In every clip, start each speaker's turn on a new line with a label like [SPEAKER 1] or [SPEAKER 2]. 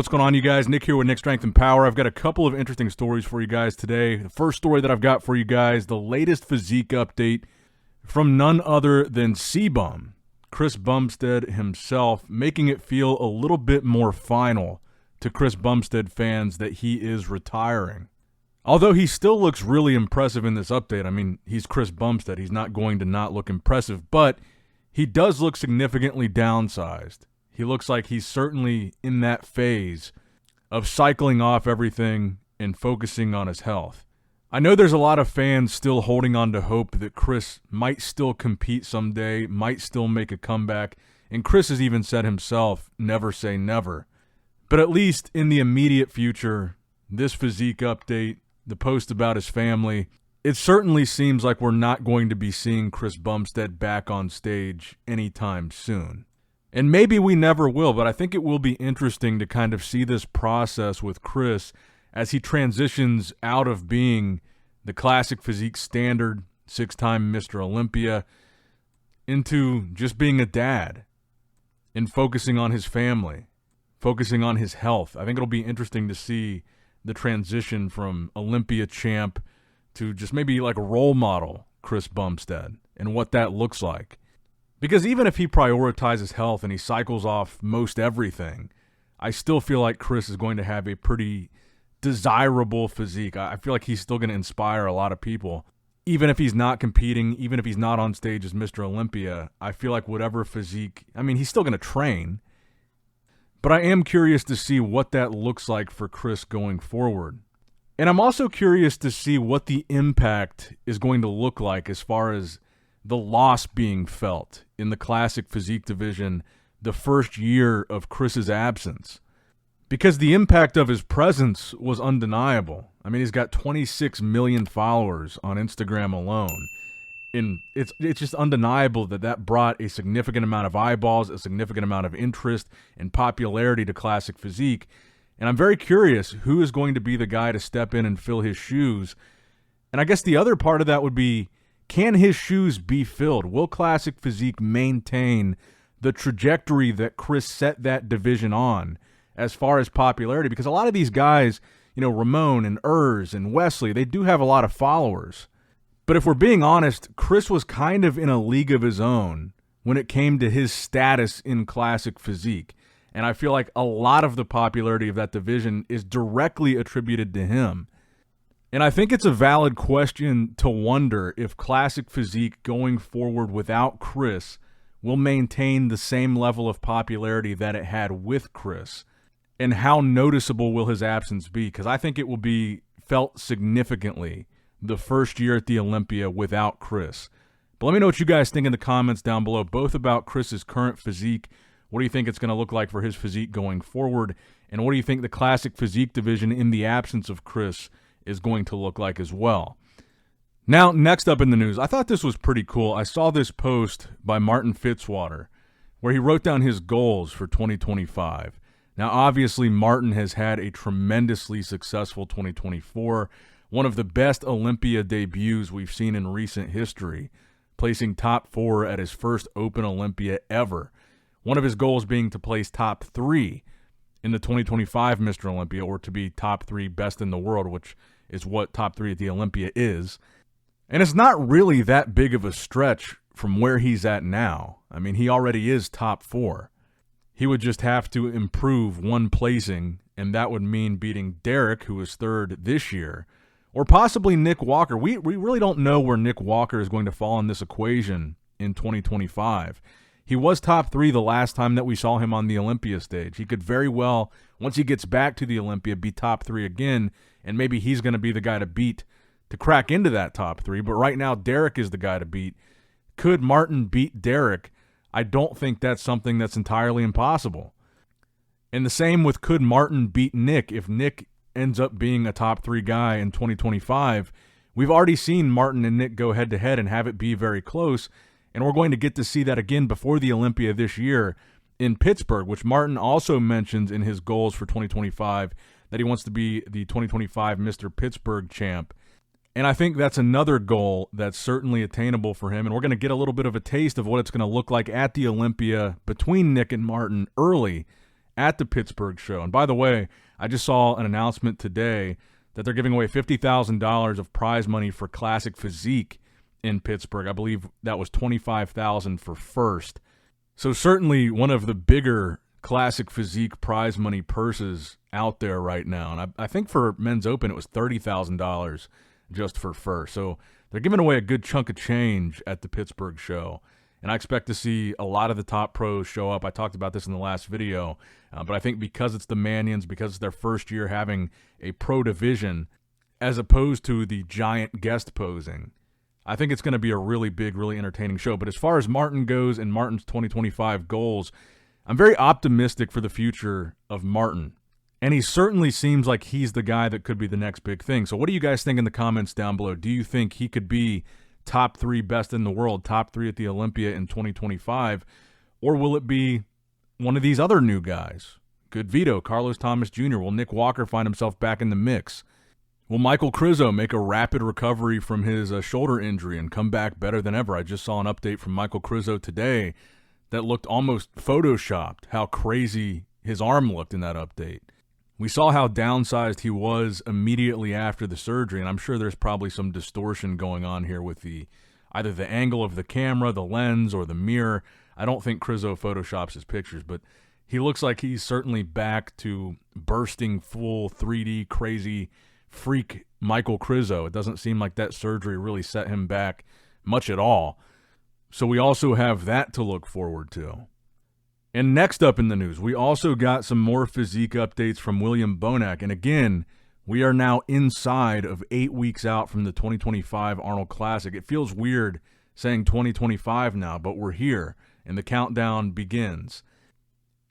[SPEAKER 1] What's going on, you guys? Nick here with Nick Strength and Power. I've got a couple of interesting stories for you guys today. The first story that I've got for you guys, the latest physique update from none other than CBum, Chris Bumstead himself, making it feel a little bit more final to Chris Bumstead fans that he is retiring. Although he still looks really impressive in this update. I mean, he's Chris Bumstead. He's not going to not look impressive, but he does look significantly downsized. He looks like he's certainly in that phase of cycling off everything and focusing on his health. I know there's a lot of fans still holding on to hope that Chris might still compete someday, might still make a comeback, and Chris has even said himself, never say never. But at least in the immediate future, this physique update, the post about his family, it certainly seems like we're not going to be seeing Chris Bumstead back on stage anytime soon. And maybe we never will, but I think it will be interesting to kind of see this process with Chris as he transitions out of being the classic physique standard, 6-time Mr. Olympia, into just being a dad and focusing on his family, focusing on his health. I think it'll be interesting to see the transition from Olympia champ to just maybe like a role model Chris Bumstead and what that looks like. Because even if he prioritizes health and he cycles off most everything, I still feel like Chris is going to have a pretty desirable physique. I feel like he's still going to inspire a lot of people. Even if he's not competing, even if he's not on stage as Mr. Olympia, I feel like whatever physique, I mean, he's still going to train. But I am curious to see what that looks like for Chris going forward. And I'm also curious to see what the impact is going to look like as far as the loss being felt in the classic physique division the first year of Chris's absence. Because the impact of his presence was undeniable. I mean, he's got 26 million followers on Instagram alone. And it's just undeniable that brought a significant amount of eyeballs, a significant amount of interest and popularity to classic physique. And I'm very curious who is going to be the guy to step in and fill his shoes. And I guess the other part of that would be, can his shoes be filled? Will classic physique maintain the trajectory that Chris set that division on as far as popularity? Because a lot of these guys, Ramon and Urs and Wesley, they do have a lot of followers. But if we're being honest, Chris was kind of in a league of his own when it came to his status in classic physique. And I feel like a lot of the popularity of that division is directly attributed to him. And I think it's a valid question to wonder if classic physique going forward without Chris will maintain the same level of popularity that it had with Chris. And how noticeable will his absence be? Because I think it will be felt significantly the first year at the Olympia without Chris. But let me know what you guys think in the comments down below, both about Chris's current physique. What do you think it's going to look like for his physique going forward? And what do you think the classic physique division in the absence of Chris is going to look like as well? Now, next up in the news, I thought this was pretty cool. I saw this post by Martin Fitzwater where he wrote down his goals for 2025. Now, obviously, Martin has had a tremendously successful 2024, one of the best Olympia debuts we've seen in recent history, placing top 4 at his first Open Olympia ever. One of his goals being to place top 3 in the 2025 Mr. Olympia, or to be top 3 best in the world, which is what top 3 at the Olympia is. And it's not really that big of a stretch from where he's at now. I mean, he already is top 4. He would just have to improve one placing, and that would mean beating Derek, who was 3rd this year, or possibly Nick Walker. We really don't know where Nick Walker is going to fall in this equation in 2025. He was top 3 the last time that we saw him on the Olympia stage. He could very well, once he gets back to the Olympia, be top 3 again, and maybe he's going to be the guy to beat to crack into that top 3. But right now, Derek is the guy to beat. Could Martin beat Derek? I don't think that's something that's entirely impossible. And the same with, could Martin beat Nick? If Nick ends up being a top 3 guy in 2025, we've already seen Martin and Nick go head-to-head and have it be very close. And we're going to get to see that again before the Olympia this year in Pittsburgh, which Martin also mentions in his goals for 2025, that he wants to be the 2025 Mr. Pittsburgh champ. And I think that's another goal that's certainly attainable for him. And we're going to get a little bit of a taste of what it's going to look like at the Olympia between Nick and Martin early at the Pittsburgh show. And by the way, I just saw an announcement today that they're giving away $50,000 of prize money for Classic Physique in Pittsburgh. I believe that was $25,000 for first. So certainly one of the bigger Classic Physique prize money purses out there right now. And I think for Men's Open it was $30,000 just for first. So they're giving away a good chunk of change at the Pittsburgh show. And I expect to see a lot of the top pros show up. I talked about this in the last video. But I think because it's the Manions, because it's their first year having a pro division, as opposed to the giant guest posing, I think it's going to be a really big, really entertaining show. But as far as Martin goes and Martin's 2025 goals, I'm very optimistic for the future of Martin. And he certainly seems like he's the guy that could be the next big thing. So what do you guys think in the comments down below? Do you think he could be top 3 best in the world, top 3 at the Olympia in 2025? Or will it be one of these other new guys? Good Vito, Carlos Thomas Jr. Will Nick Walker find himself back in the mix? Will Michael Krizo make a rapid recovery from his shoulder injury and come back better than ever? I just saw an update from Michael Krizo today that looked almost photoshopped, how crazy his arm looked in that update. We saw how downsized he was immediately after the surgery, and I'm sure there's probably some distortion going on here with either the angle of the camera, the lens, or the mirror. I don't think Krizo photoshops his pictures, but he looks like he's certainly back to bursting full 3D crazy freak Michael Krizo. It doesn't seem like that surgery really set him back much at all. So we also have that to look forward to. And next up in the news, we also got some more physique updates from William Bonac. And again, we are now inside of 8 weeks out from the 2025 Arnold Classic. It feels weird saying 2025 now, but we're here, and the countdown begins.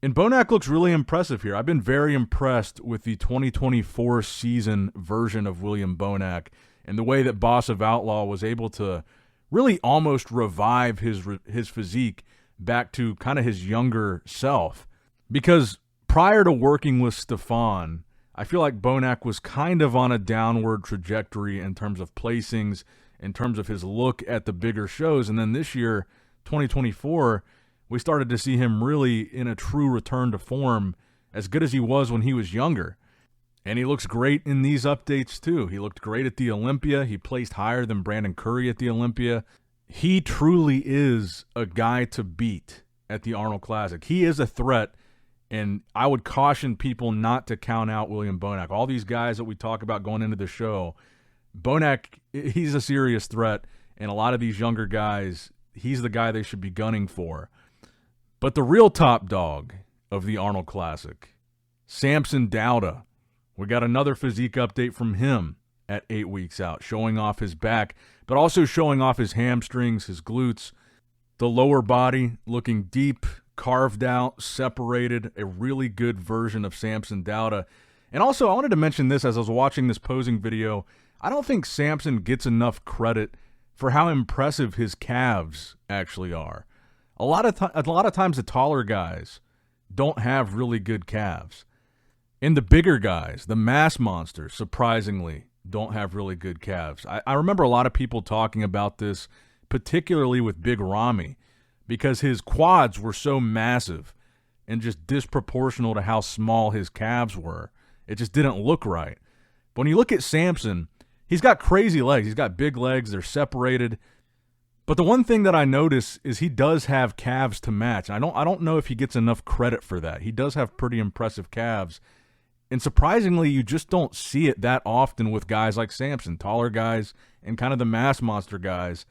[SPEAKER 1] And Bonac looks really impressive here. I've been very impressed with the 2024 season version of William Bonac and the way that Boss of Outlaw was able to really almost revive his physique back to kind of his younger self. Because prior to working with Stefan, I feel like Bonac was kind of on a downward trajectory in terms of placings, in terms of his look at the bigger shows. And then this year, 2024, we started to see him really in a true return to form, as good as he was when he was younger. And he looks great in these updates too. He looked great at the Olympia. He placed higher than Brandon Curry at the Olympia. He truly is a guy to beat at the Arnold Classic. He is a threat, and I would caution people not to count out William Bonac. All these guys that we talk about going into the show, Bonac, he's a serious threat, and a lot of these younger guys, he's the guy they should be gunning for. But the real top dog of the Arnold Classic, Samson Dauda. We got another physique update from him at 8 weeks out, showing off his back, but also showing off his hamstrings, his glutes, the lower body looking deep, carved out, separated, a really good version of Samson Dauda. And also, I wanted to mention this as I was watching this posing video. I don't think Samson gets enough credit for how impressive his calves actually are. A lot of times the taller guys don't have really good calves. And the bigger guys, the mass monsters, surprisingly, don't have really good calves. I remember a lot of people talking about this, particularly with Big Ramy, because his quads were so massive and just disproportional to how small his calves were. It just didn't look right. But when you look at Samson, he's got crazy legs. He's got big legs. They're separated. But the one thing that I notice is he does have calves to match. I don't know if he gets enough credit for that. He does have pretty impressive calves. And surprisingly, you just don't see it that often with guys like Samson. Taller guys and kind of the mass monster guys,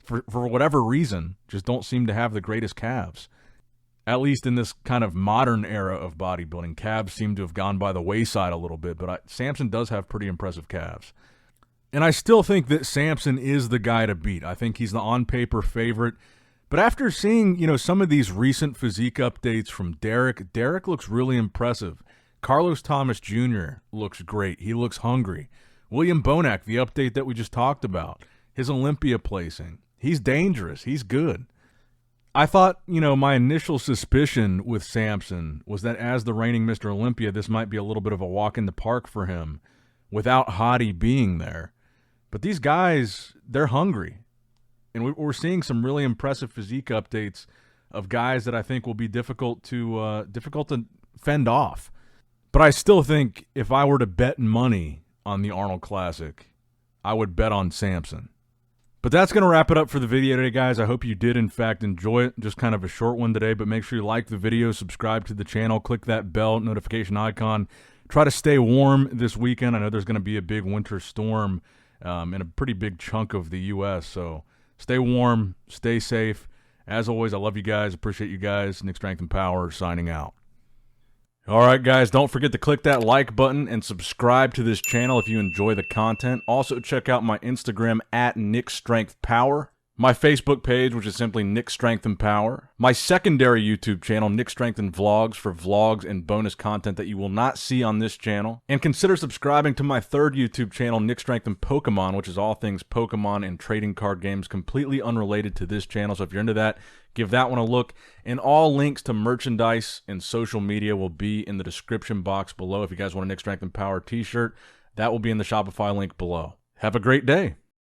[SPEAKER 1] for whatever reason, just don't seem to have the greatest calves. At least in this kind of modern era of bodybuilding, calves seem to have gone by the wayside a little bit. But Samson does have pretty impressive calves. And I still think that Samson is the guy to beat. I think he's the on-paper favorite. But after seeing, some of these recent physique updates from Derek looks really impressive. Carlos Thomas Jr. looks great. He looks hungry. William Bonac, the update that we just talked about, his Olympia placing. He's dangerous. He's good. I thought, my initial suspicion with Samson was that as the reigning Mr. Olympia, this might be a little bit of a walk in the park for him without Hottie being there. But these guys, they're hungry. And we're seeing some really impressive physique updates of guys that I think will be difficult to fend off. But I still think if I were to bet money on the Arnold Classic, I would bet on Samson. But that's going to wrap it up for the video today, guys. I hope you did, in fact, enjoy it. Just kind of a short one today, but make sure you like the video, subscribe to the channel, click that bell notification icon. Try to stay warm this weekend. I know there's going to be a big winter storm in a pretty big chunk of the U.S., so stay warm, stay safe. As always, I love you guys, appreciate you guys. Nick Strength and Power signing out. All right, guys, don't forget to click that like button and subscribe to this channel if you enjoy the content. Also, check out my Instagram at NICKS&P, my Facebook page, which is simply Nick Strength and Power, my secondary YouTube channel, Nick Strength and Vlogs, for vlogs and bonus content that you will not see on this channel. And consider subscribing to my third YouTube channel, Nick Strength and Pokemon, which is all things Pokemon and trading card games, completely unrelated to this channel. So if you're into that, give that one a look. And all links to merchandise and social media will be in the description box below. If you guys want a Nick Strength and Power t-shirt, that will be in the Shopify link below. Have a great day.